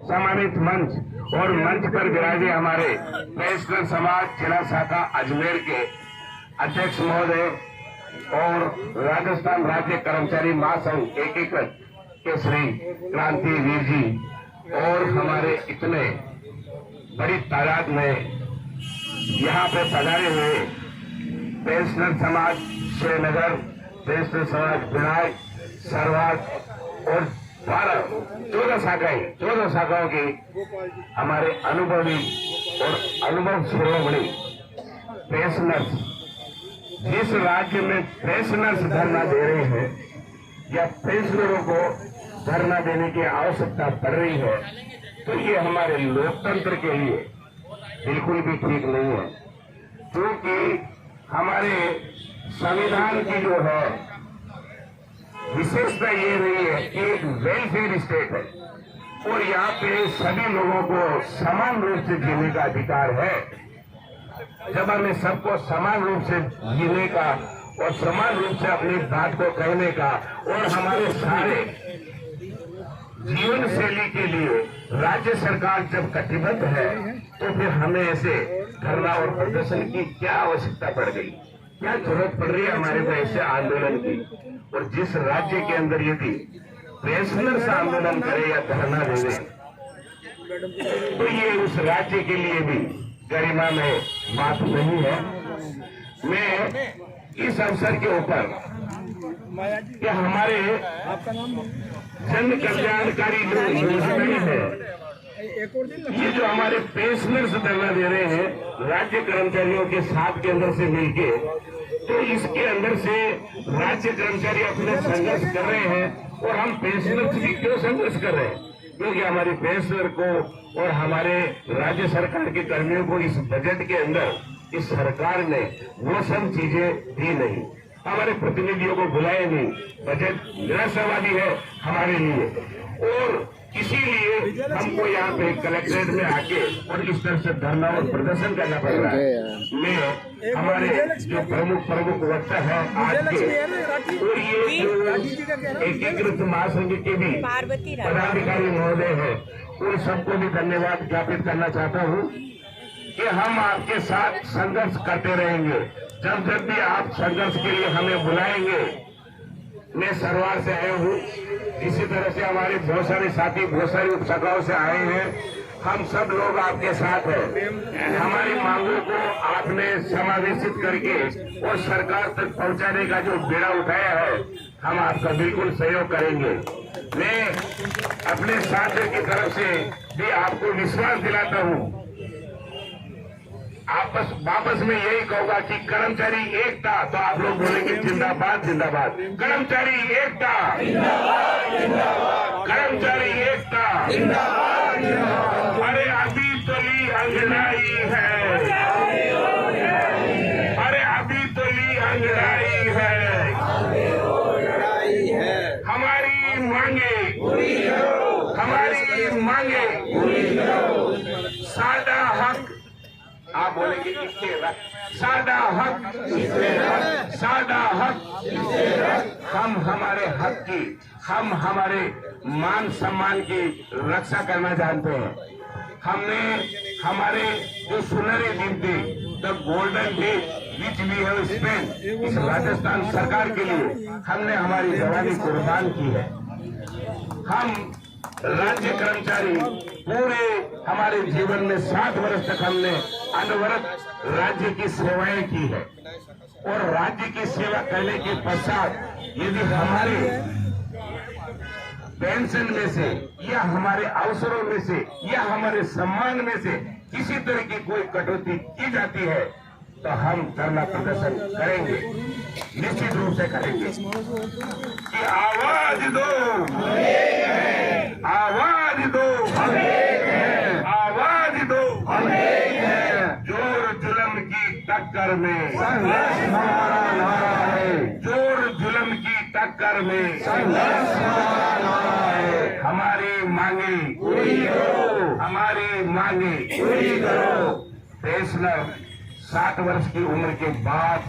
सम्मानित मंच और मंच पर विराजे हमारे पेंशनर समाज जिला शाखा अजमेर के अध्यक्ष महोदय और राजस्थान राज्य कर्मचारी महासंघ एकीकृत के श्री क्रांति वीर जी और हमारे इतने बड़ी तादाद में यहाँ पे पधारे हुए पेंशनर समाज श्रीनगर, पेंशनर समाज विनायक, सरवाद और 14 शाखाओं की हमारे अनुभवी और अनुभव शिरोमणि पेंशनर्स, जिस राज्य में पेंशनर्स धरना दे रहे हैं या पेंशनरों को धरना देने की आवश्यकता पड़ रही है, तो ये हमारे लोकतंत्र के लिए बिल्कुल भी ठीक नहीं है, क्योंकि हमारे संविधान की जो है विशेषता ये रही है कि एक वेलफेयर स्टेट है और यहाँ पे सभी लोगों को समान रूप से जीने का अधिकार है। जब हमें सबको समान रूप से जीने का और समान रूप से अपनी बात को कहने का और हमारे सारे जीवन शैली के लिए राज्य सरकार जब कटिबद्ध है, तो फिर हमें ऐसे धरना और प्रदर्शन की क्या आवश्यकता पड़ गई, क्या जरूरत पड़ रही है हमारे को ऐसे आंदोलन की। और जिस राज्य के अंदर यदि पेंशनर से आंदोलन करे या धरना दे, तो ये उस राज्य के लिए भी गरिमा में बात नहीं है। मैं इस अवसर के ऊपर कि हमारे जन कल्याणकारी जो योजनाएं हैं, ये जो हमारे पेंशनर से धरना दे रहे हैं राज्य कर्मचारियों के साथ के अंदर से मिलके, तो इसके अंदर से राज्य कर्मचारी अपने संघर्ष कर रहे हैं और हम पेंशनर से क्यों संघर्ष कर रहे हैं, क्योंकि हमारे पेंशनर को और हमारे राज्य सरकार के कर्मियों को इस बजट के अंदर इस सरकार ने वो सब चीजें दी नहीं, हमारे प्रतिनिधियों को बुलाए नहीं। बजट निराशावादी है हमारे लिए और इसीलिए हमको यहाँ पे कलेक्ट्रेट में आके और इस तरह से धरना और प्रदर्शन करना पड़ रहा है। मैं हमारे जो प्रमुख वक्ता है आज के और ये एकीकृत महासंघ के भी पदाधिकारी महोदय है, उन सबको भी धन्यवाद ज्ञापित करना चाहता हूँ कि हम आपके साथ संघर्ष करते रहेंगे। जब भी आप संघर्ष के लिए हमें बुलाएंगे, मैं सरवार से आया हूँ, इसी तरह से हमारे बहुत सारे साथी बहुत सारी उपशाखाओं से आए हैं, हम सब लोग आपके साथ हैं। हमारी मांगों को आपने समावेशित करके और सरकार तक पहुंचाने का जो बेड़ा उठाया है, हम आपका बिल्कुल सहयोग करेंगे। मैं अपने साथियों की तरफ से भी आपको विश्वास दिलाता हूँ, वापस में यही कहूंगा कि कर्मचारी एकता, तो आप लोग बोलेंगे जिंदाबाद जिंदाबाद, कर्मचारी एकता, कर्मचारी एकता। अरे अभी तो ली अंगड़ाई है, अरे अभी तो ली अंगड़ाई है, हमारी मांगे, हमारी मांगे, सादा हक, आप बोलेंगे किसके हक, सादा हक, सादा हक, हम हमारे हक की, हम हमारे मान सम्मान की रक्षा करना जानते हैं। हमने हमारे जो सुनहरे दिन थे, the golden day which we have spent, इस राजस्थान सरकार के लिए हमने हमारी जवानी कुर्बान की है। हम राज्य कर्मचारी पूरे हमारे जीवन में 60 वर्ष तक हमने अनवरत राज्य की सेवाएं की है और राज्य की सेवा करने के पश्चात यदि हमारे पेंशन में से या हमारे अवसरों में से या हमारे सम्मान में से किसी तरह की कोई कटौती की जाती है, तो हम धरना प्रदर्शन करेंगे, निश्चित रूप से करेंगे कि आवाज दो, आवाज दो, आवाज दो। जोर जुल्म की टक्कर में संघर्ष हमारा नारा है, जोर जुल्म की टक्कर में संघर्ष हमारा नारा है। हमारी मांगे पूरी करो, हमारी मांगे पूरी करो। पेंशनर 60 वर्ष की उम्र के बाद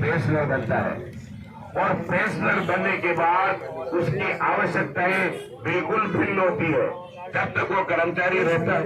पेंशनर बनता है और पेंशनर बनने के बाद उसकी आवश्यकताएं बिल्कुल भिन्न होती है। जब तक वो कर्मचारी रहता